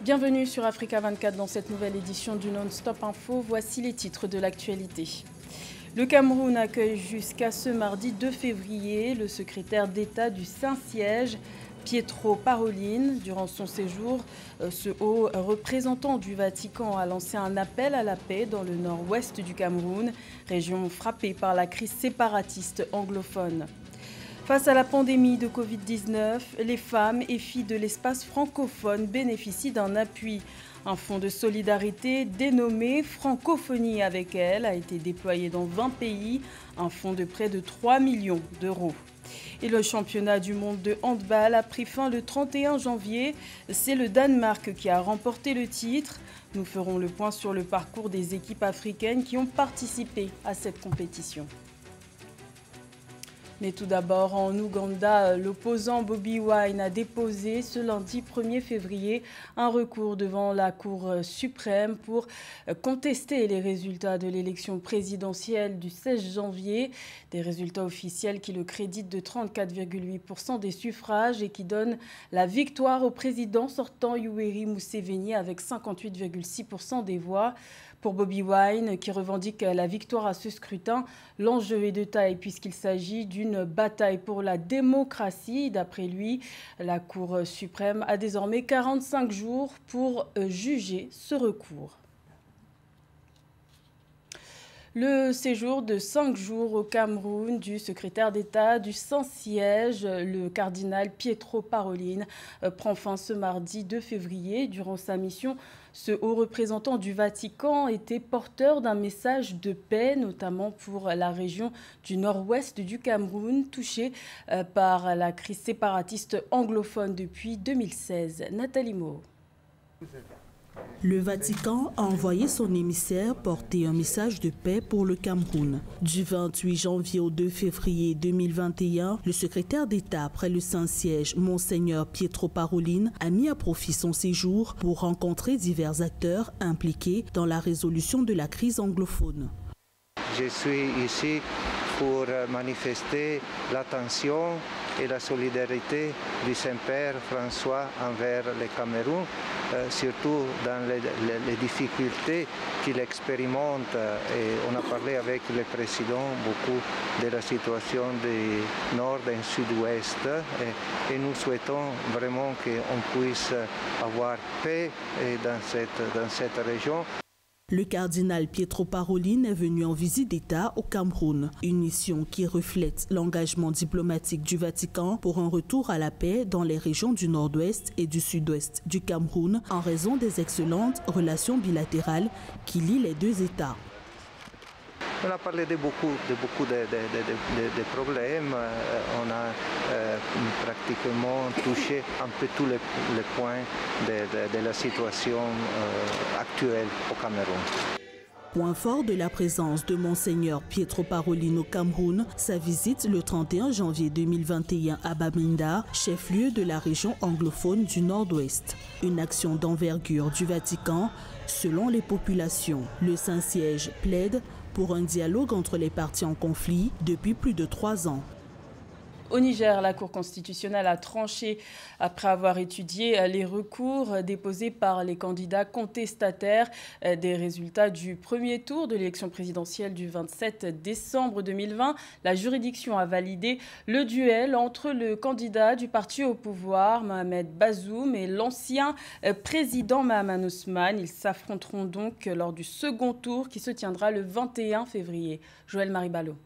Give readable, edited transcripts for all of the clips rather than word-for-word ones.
Bienvenue sur Africa 24 dans cette nouvelle édition du Non-Stop Info. Voici les titres de l'actualité. Le Cameroun accueille jusqu'à ce mardi 2 février le secrétaire d'État du Saint-Siège, Pietro Parolin. Durant son séjour, ce haut représentant du Vatican a lancé un appel à la paix dans le nord-ouest du Cameroun, région frappée par la crise séparatiste anglophone. Face à la pandémie de Covid-19, les femmes et filles de l'espace francophone bénéficient d'un appui. Un fonds de solidarité dénommé Francophonie avec elle a été déployé dans 20 pays, un fonds de près de 3 millions d'euros. Et le championnat du monde de handball a pris fin le 31 janvier. C'est le Danemark qui a remporté le titre. Nous ferons le point sur le parcours des équipes africaines qui ont participé à cette compétition. Mais tout d'abord, en Ouganda, l'opposant Bobi Wine a déposé ce lundi 1er février un recours devant la Cour suprême pour contester les résultats de l'élection présidentielle du 16 janvier. Des résultats officiels qui le créditent de 34,8% des suffrages et qui donnent la victoire au président sortant Yoweri Museveni avec 58,6% des voix. Pour Bobi Wine, qui revendique la victoire à ce scrutin, l'enjeu est de taille puisqu'il s'agit d'une bataille pour la démocratie. D'après lui, la Cour suprême a désormais 45 jours pour juger ce recours. Le séjour de 5 jours au Cameroun du secrétaire d'État du Saint-Siège, le cardinal Pietro Parolin, prend fin ce mardi 2 février. Durant sa mission, ce haut représentant du Vatican était porteur d'un message de paix, notamment pour la région du nord-ouest du Cameroun, touchée par la crise séparatiste anglophone depuis 2016. Nathalie Mo. Le Vatican a envoyé son émissaire porter un message de paix pour le Cameroun. Du 28 janvier au 2 février 2021, le secrétaire d'État près le Saint-Siège, Monseigneur Pietro Parolin, a mis à profit son séjour pour rencontrer divers acteurs impliqués dans la résolution de la crise anglophone. Je suis ici pour manifester l'attention et la solidarité du Saint-Père François envers le Cameroun, surtout dans les difficultés qu'il expérimente. Et on a parlé avec le président beaucoup de la situation du nord et sud-ouest. Et nous souhaitons vraiment qu'on puisse avoir paix dans cette région. Le cardinal Pietro Parolin est venu en visite d'État au Cameroun, une mission qui reflète l'engagement diplomatique du Vatican pour un retour à la paix dans les régions du nord-ouest et du sud-ouest du Cameroun en raison des excellentes relations bilatérales qui lient les deux États. On a parlé de beaucoup de problèmes. On a pratiquement touché un peu tous les points de la situation actuelle au Cameroun. Point fort de la présence de Monseigneur Pietro Parolin au Cameroun, sa visite le 31 janvier 2021 à Bamenda, chef-lieu de la région anglophone du Nord-Ouest. Une action d'envergure du Vatican selon les populations. Le Saint-Siège plaide pour un dialogue entre les parties en conflit depuis plus de 3 ans. Au Niger, la Cour constitutionnelle a tranché après avoir étudié les recours déposés par les candidats contestataires des résultats du premier tour de l'élection présidentielle du 27 décembre 2020. La juridiction a validé le duel entre le candidat du parti au pouvoir, Mohamed Bazoum, et l'ancien président Mahaman Ousmane. Ils s'affronteront donc lors du second tour qui se tiendra le 21 février. Joël Maribalo.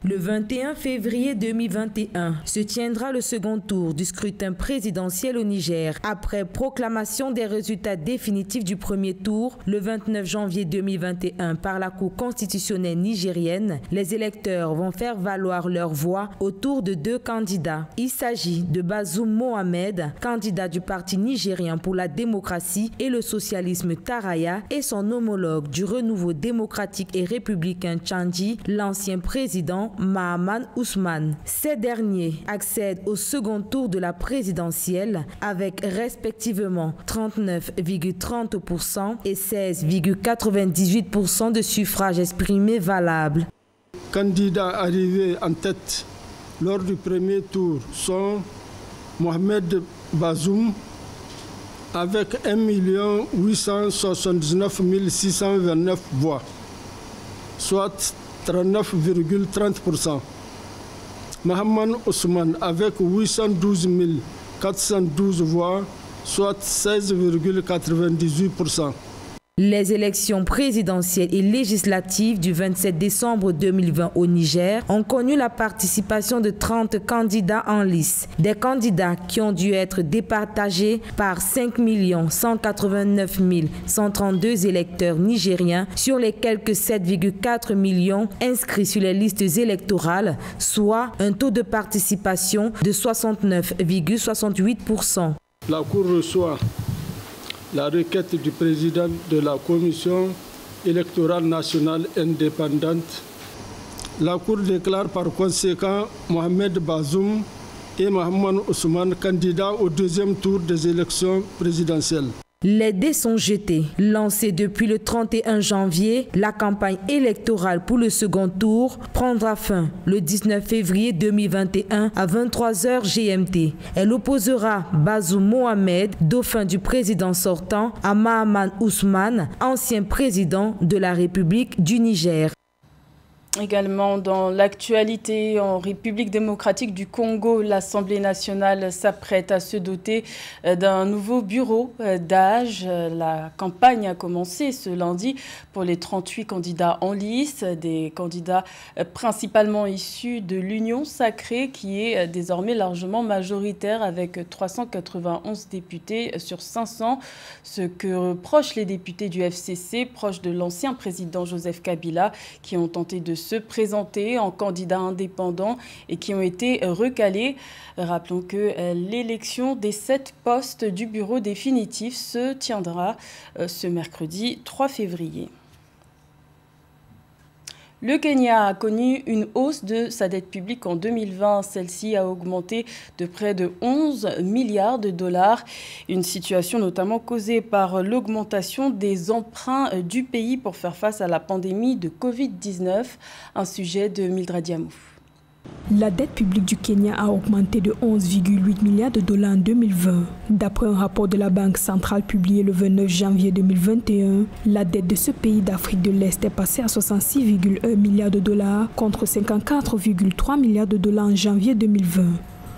Le 21 février 2021 se tiendra le second tour du scrutin présidentiel au Niger. Après proclamation des résultats définitifs du premier tour, le 29 janvier 2021 par la Cour constitutionnelle nigérienne, les électeurs vont faire valoir leur voix autour de 2 candidats. Il s'agit de Bazoum Mohamed, candidat du Parti nigérien pour la démocratie et le socialisme Taraya, et son homologue du renouveau démocratique et républicain Tchandji, l'ancien président Mahaman Ousmane. Ces derniers accèdent au second tour de la présidentielle avec respectivement 39,30% et 16,98% de suffrages exprimés valables. Candidats arrivés en tête lors du premier tour sont Mohamed Bazoum avec 1 879 629 voix, soit 39,30%. Mohamed Ousmane avec 812 412 voix, soit 16,98%. Les élections présidentielles et législatives du 27 décembre 2020 au Niger ont connu la participation de 30 candidats en lice. Des candidats qui ont dû être départagés par 5 189 132 électeurs nigériens sur les quelques 7,4 millions inscrits sur les listes électorales, soit un taux de participation de 69,68%. La Cour reçoit la requête du président de la Commission électorale nationale indépendante. La Cour déclare par conséquent Mohamed Bazoum et Mohamed Ousmane candidats au deuxième tour des élections présidentielles. Les dés sont jetés. Lancée depuis le 31 janvier, la campagne électorale pour le second tour prendra fin le 19 février 2021 à 23h GMT. Elle opposera Bazoum Mohamed, dauphin du président sortant, à Mohamed Ousmane, ancien président de la République du Niger. Également dans l'actualité, en République démocratique du Congo, l'Assemblée nationale s'apprête à se doter d'un nouveau bureau d'âge. La campagne a commencé ce lundi pour les 38 candidats en lice, des candidats principalement issus de l'Union sacrée qui est désormais largement majoritaire avec 391 députés sur 500, ce que reprochent les députés du FCC, proches de l'ancien président Joseph Kabila, qui ont tenté de se présenter en candidats indépendants et qui ont été recalés. Rappelons que l'élection des 7 postes du bureau définitif se tiendra ce mercredi 3 février. Le Kenya a connu une hausse de sa dette publique en 2020. Celle-ci a augmenté de près de 11 milliards de dollars. Une situation notamment causée par l'augmentation des emprunts du pays pour faire face à la pandémie de Covid-19. Un sujet de Mildred Diamou. La dette publique du Kenya a augmenté de 11,8 milliards de dollars en 2020. D'après un rapport de la Banque centrale publié le 29 janvier 2021, la dette de ce pays d'Afrique de l'Est est passée à 66,1 milliards de dollars contre 54,3 milliards de dollars en janvier 2020.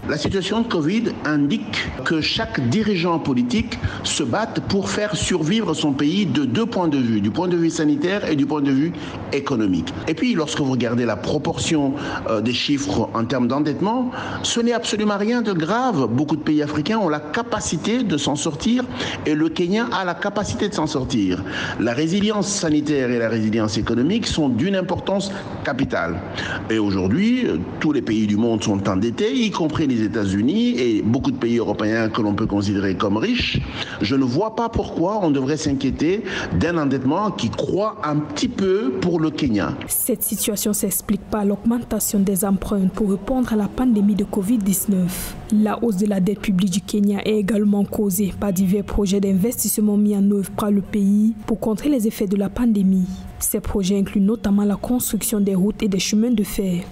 La situation de Covid indique que chaque dirigeant politique se batte pour faire survivre son pays de 2 points de vue, du point de vue sanitaire et du point de vue économique. Et puis, lorsque vous regardez la proportion des chiffres en termes d'endettement, ce n'est absolument rien de grave. Beaucoup de pays africains ont la capacité de s'en sortir et le Kenya a la capacité de s'en sortir. La résilience sanitaire et la résilience économique sont d'une importance capitale. Et aujourd'hui, tous les pays du monde sont endettés, y compris les États-Unis et beaucoup de pays européens que l'on peut considérer comme riches. Je ne vois pas pourquoi on devrait s'inquiéter d'un endettement qui croît un petit peu pour le Kenya. Cette situation s'explique par l'augmentation des emprunts pour répondre à la pandémie de Covid-19. La hausse de la dette publique du Kenya est également causée par divers projets d'investissement mis en œuvre par le pays pour contrer les effets de la pandémie. Ces projets incluent notamment la construction des routes et des chemins de fer.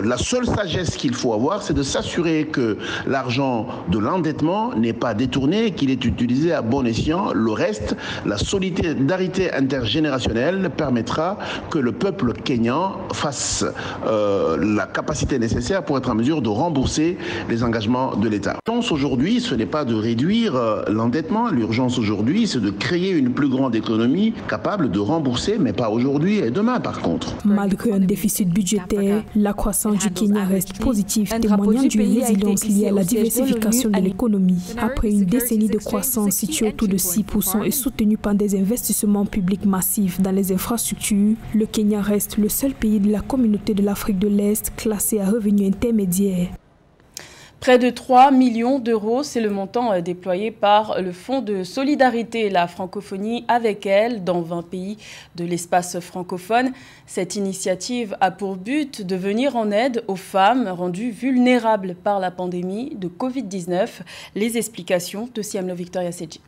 La seule sagesse qu'il faut avoir, c'est de s'assurer que l'argent de l'endettement n'est pas détourné, qu'il est utilisé à bon escient. Le reste, la solidarité intergénérationnelle permettra que le peuple kényan fasse la capacité nécessaire pour être en mesure de rembourser les engagements de l'État. L'urgence aujourd'hui, ce n'est pas de réduire l'endettement. L'urgence aujourd'hui, c'est de créer une plus grande économie capable de rembourser, mais pas aujourd'hui et demain par contre. Malgré un déficit budgétaire, la croissance du Kenya reste positive, témoignant d'une résilience liée à la diversification de l'économie. Après une décennie de croissance située autour de 6% et soutenue par des investissements publics massifs dans les infrastructures, le Kenya reste le seul pays de la communauté de l'Afrique de l'Est classé à revenu intermédiaire. Près de 3 millions d'euros, c'est le montant déployé par le Fonds de solidarité, la francophonie avec elle, dans 20 pays de l'espace francophone. Cette initiative a pour but de venir en aide aux femmes rendues vulnérables par la pandémie de Covid-19. Les explications de Siamlo Victoria Sedji.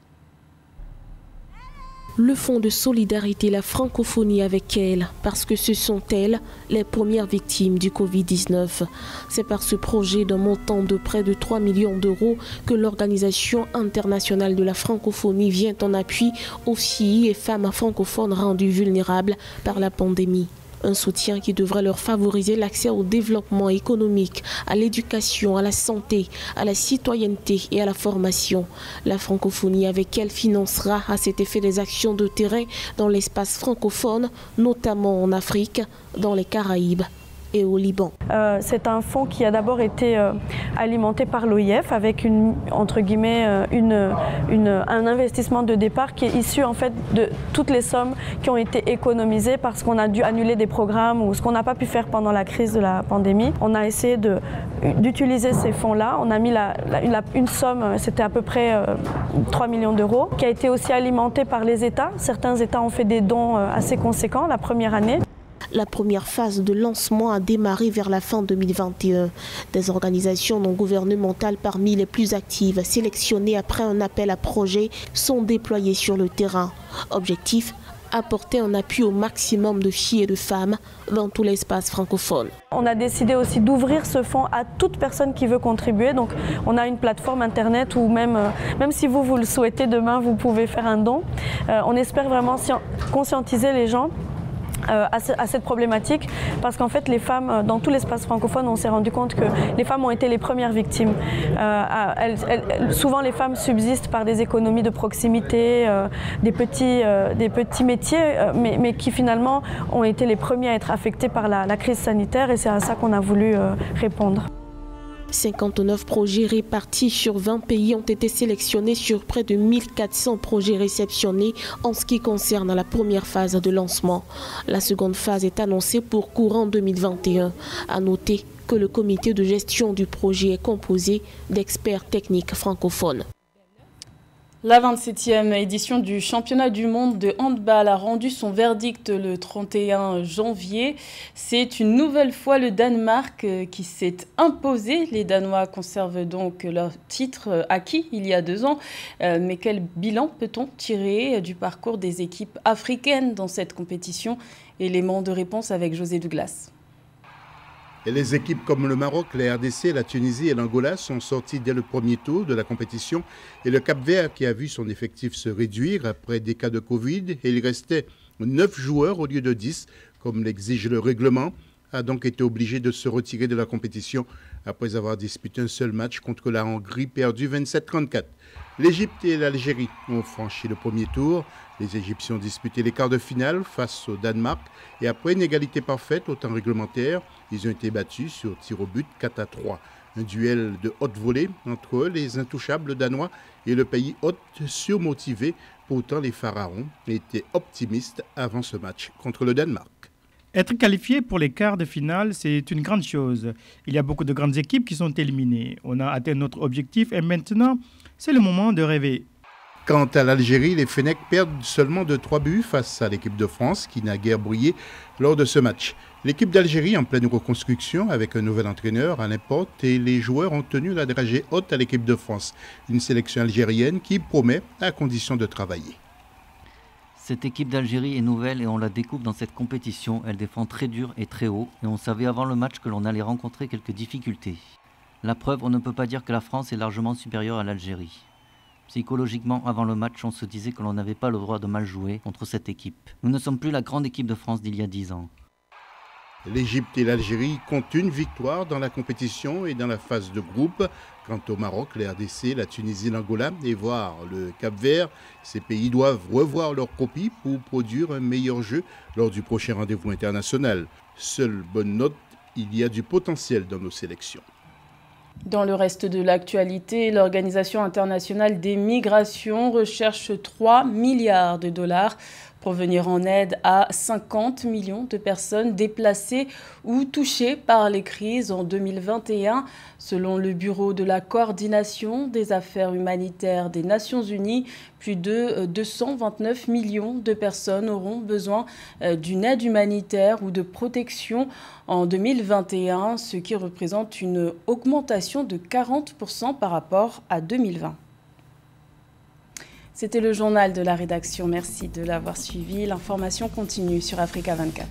le Fonds de solidarité, la francophonie avec elle, parce que ce sont elles les premières victimes du Covid-19. C'est par ce projet d'un montant de près de 3 millions d'euros que l'Organisation internationale de la francophonie vient en appui aux filles et femmes francophones rendues vulnérables par la pandémie. Un soutien qui devrait leur favoriser l'accès au développement économique, à l'éducation, à la santé, à la citoyenneté et à la formation. La francophonie avec elle financera à cet effet des actions de terrain dans l'espace francophone, notamment en Afrique, dans les Caraïbes et au Liban. C'est un fonds qui a d'abord été alimenté par l'OIF avec un investissement de départ qui est issu en fait de toutes les sommes qui ont été économisées parce qu'on a dû annuler des programmes ou ce qu'on n'a pas pu faire pendant la crise de la pandémie. On a essayé d'utiliser ces fonds-là. On a mis une somme, c'était à peu près 3 millions d'euros, qui a été aussi alimentée par les États. Certains États ont fait des dons assez conséquents la première année. La première phase de lancement a démarré vers la fin 2021. Des organisations non gouvernementales parmi les plus actives, sélectionnées après un appel à projet, sont déployées sur le terrain. Objectif, apporter un appui au maximum de filles et de femmes dans tout l'espace francophone. On a décidé aussi d'ouvrir ce fonds à toute personne qui veut contribuer. Donc on a une plateforme internet où même si vous le souhaitez demain, vous pouvez faire un don. On espère vraiment conscientiser les gens à cette problématique parce qu'en fait les femmes dans tout l'espace francophone, on s'est rendu compte que les femmes ont été les premières victimes. Souvent les femmes subsistent par des économies de proximité, des petits métiers mais qui finalement ont été les premiers à être affectés par la crise sanitaire et c'est à ça qu'on a voulu répondre. 59 projets répartis sur 20 pays ont été sélectionnés sur près de 1400 projets réceptionnés en ce qui concerne la première phase de lancement. La seconde phase est annoncée pour courant 2021. À noter que le comité de gestion du projet est composé d'experts techniques francophones. La 27e édition du championnat du monde de handball a rendu son verdict le 31 janvier. C'est une nouvelle fois le Danemark qui s'est imposé. Les Danois conservent donc leur titre acquis il y a 2 ans. Mais quel bilan peut-on tirer du parcours des équipes africaines dans cette compétition? Élément de réponse avec José Douglas. Et les équipes comme le Maroc, la RDC, la Tunisie et l'Angola sont sorties dès le premier tour de la compétition. Et le Cap-Vert, qui a vu son effectif se réduire après des cas de Covid, et il restait 9 joueurs au lieu de 10, comme l'exige le règlement, a donc été obligé de se retirer de la compétition après avoir disputé un seul match contre la Hongrie, perdu 27-34. L'Égypte et l'Algérie ont franchi le premier tour. Les Égyptiens ont disputé les quarts de finale face au Danemark et après une égalité parfaite au temps réglementaire, ils ont été battus sur tir au but 4-3. Un duel de haute volée entre eux, les intouchables danois et le pays hôte surmotivé. Pourtant, les Pharaons étaient optimistes avant ce match contre le Danemark. Être qualifié pour les quarts de finale, c'est une grande chose. Il y a beaucoup de grandes équipes qui sont éliminées. On a atteint notre objectif et maintenant, c'est le moment de rêver. Quant à l'Algérie, les Fennecs perdent seulement de 3 buts face à l'équipe de France qui n'a guère brillé lors de ce match. L'équipe d'Algérie en pleine reconstruction avec un nouvel entraîneur, Alain Porte, et les joueurs ont tenu la dragée haute à l'équipe de France. Une sélection algérienne qui promet à condition de travailler. Cette équipe d'Algérie est nouvelle et on la découvre dans cette compétition. Elle défend très dur et très haut et on savait avant le match que l'on allait rencontrer quelques difficultés. La preuve, on ne peut pas dire que la France est largement supérieure à l'Algérie. Psychologiquement, avant le match, on se disait que l'on n'avait pas le droit de mal jouer contre cette équipe. Nous ne sommes plus la grande équipe de France d'il y a 10 ans. L'Égypte et l'Algérie comptent une victoire dans la compétition et dans la phase de groupe. Quant au Maroc, la RDC, la Tunisie, l'Angola et voire le Cap-Vert, ces pays doivent revoir leur copie pour produire un meilleur jeu lors du prochain rendez-vous international. Seule bonne note, il y a du potentiel dans nos sélections. Dans le reste de l'actualité, l'Organisation internationale des migrations recherche 3 milliards de dollars pour venir en aide à 50 millions de personnes déplacées ou touchées par les crises en 2021. Selon le Bureau de la coordination des affaires humanitaires des Nations Unies, plus de 229 millions de personnes auront besoin d'une aide humanitaire ou de protection en 2021, ce qui représente une augmentation de 40% par rapport à 2020. C'était le journal de la rédaction. Merci de l'avoir suivi. L'information continue sur Africa 24.